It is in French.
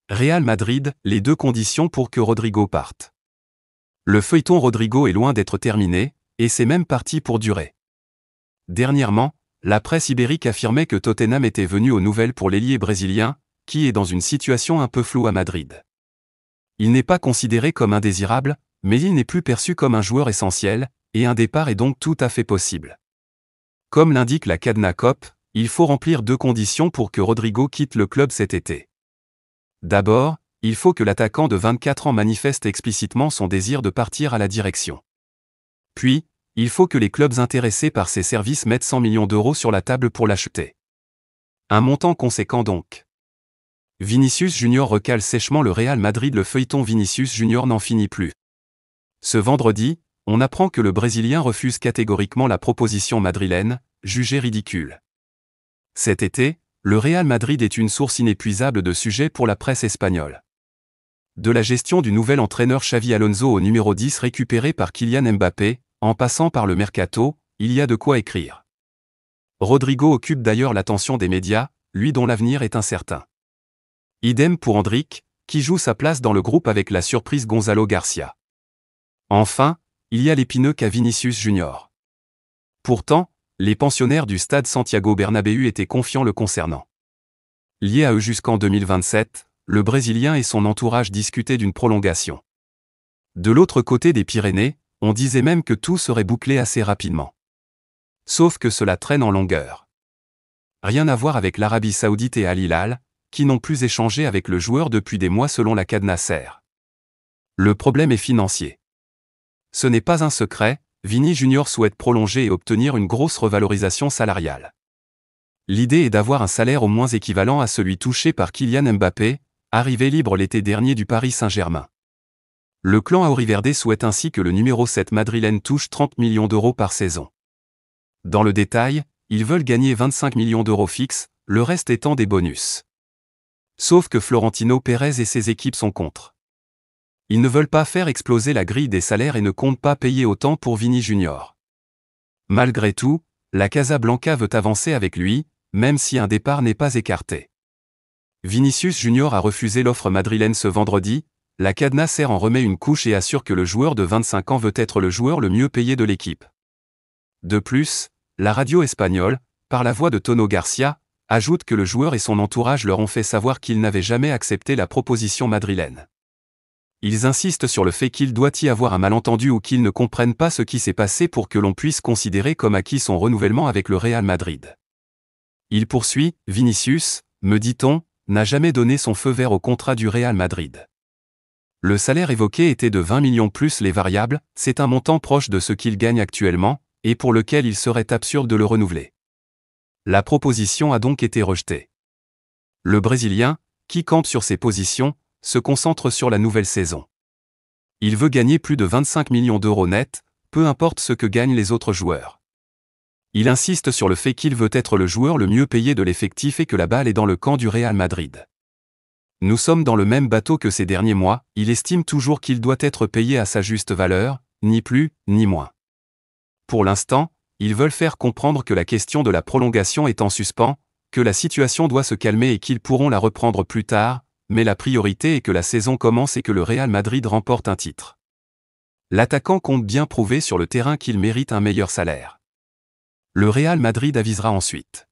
Real Madrid, les deux conditions pour que Rodrigo parte. Le feuilleton Rodrigo est loin d'être terminé, et c'est même parti pour durer. Dernièrement, la presse ibérique affirmait que Tottenham était venu aux nouvelles pour l'ailier brésilien, qui est dans une situation un peu floue à Madrid. Il n'est pas considéré comme indésirable, mais il n'est plus perçu comme un joueur essentiel, et un départ est donc tout à fait possible. Comme l'indique la Cadena Cop, il faut remplir deux conditions pour que Rodrigo quitte le club cet été. D'abord, il faut que l'attaquant de 24 ans manifeste explicitement son désir de partir à la direction. Puis, il faut que les clubs intéressés par ses services mettent 100 millions d'euros sur la table pour l'acheter. Un montant conséquent donc. Vinicius Junior recale sèchement le Real Madrid. Le feuilleton Vinicius Junior n'en finit plus. Ce vendredi, on apprend que le Brésilien refuse catégoriquement la proposition madrilène, jugée ridicule. Cet été, le Real Madrid est une source inépuisable de sujets pour la presse espagnole. De la gestion du nouvel entraîneur Xavi Alonso au numéro 10 récupéré par Kylian Mbappé, en passant par le mercato, il y a de quoi écrire. Rodrigo occupe d'ailleurs l'attention des médias, lui dont l'avenir est incertain. Idem pour Endrick, qui joue sa place dans le groupe avec la surprise Gonzalo Garcia. Enfin, il y a l'épineux cas Vinicius Junior. Pourtant, les pensionnaires du stade Santiago Bernabéu étaient confiants le concernant. Lié à eux jusqu'en 2027, le Brésilien et son entourage discutaient d'une prolongation. De l'autre côté des Pyrénées, on disait même que tout serait bouclé assez rapidement. Sauf que cela traîne en longueur. Rien à voir avec l'Arabie Saoudite et Al Hilal, qui n'ont plus échangé avec le joueur depuis des mois selon la Cadena Ser. Le problème est financier. Ce n'est pas un secret, Vini Junior souhaite prolonger et obtenir une grosse revalorisation salariale. L'idée est d'avoir un salaire au moins équivalent à celui touché par Kylian Mbappé, arrivé libre l'été dernier du Paris Saint-Germain. Le clan Auriverde souhaite ainsi que le numéro 7 madrilène touche 30 millions d'euros par saison. Dans le détail, ils veulent gagner 25 millions d'euros fixes, le reste étant des bonus. Sauf que Florentino Pérez et ses équipes sont contre. Ils ne veulent pas faire exploser la grille des salaires et ne comptent pas payer autant pour Vini Junior. Malgré tout, la Casablanca veut avancer avec lui, même si un départ n'est pas écarté. Vinicius Junior a refusé l'offre madrilène ce vendredi, la Cadena Ser en remet une couche et assure que le joueur de 25 ans veut être le joueur le mieux payé de l'équipe. De plus, la radio espagnole, par la voix de Tono Garcia, ajoute que le joueur et son entourage leur ont fait savoir qu'ils n'avaient jamais accepté la proposition madrilène. Ils insistent sur le fait qu'il doit y avoir un malentendu ou qu'ils ne comprennent pas ce qui s'est passé pour que l'on puisse considérer comme acquis son renouvellement avec le Real Madrid. Il poursuit, Vinicius, me dit-on, n'a jamais donné son feu vert au contrat du Real Madrid. Le salaire évoqué était de 20 millions plus les variables, c'est un montant proche de ce qu'il gagne actuellement, et pour lequel il serait absurde de le renouveler. La proposition a donc été rejetée. Le Brésilien, qui campe sur ses positions, se concentre sur la nouvelle saison. Il veut gagner plus de 25 millions d'euros net, peu importe ce que gagnent les autres joueurs. Il insiste sur le fait qu'il veut être le joueur le mieux payé de l'effectif et que la balle est dans le camp du Real Madrid. Nous sommes dans le même bateau que ces derniers mois, il estime toujours qu'il doit être payé à sa juste valeur, ni plus, ni moins. Pour l'instant, ils veulent faire comprendre que la question de la prolongation est en suspens, que la situation doit se calmer et qu'ils pourront la reprendre plus tard, mais la priorité est que la saison commence et que le Real Madrid remporte un titre. L'attaquant compte bien prouver sur le terrain qu'il mérite un meilleur salaire. Le Real Madrid avisera ensuite.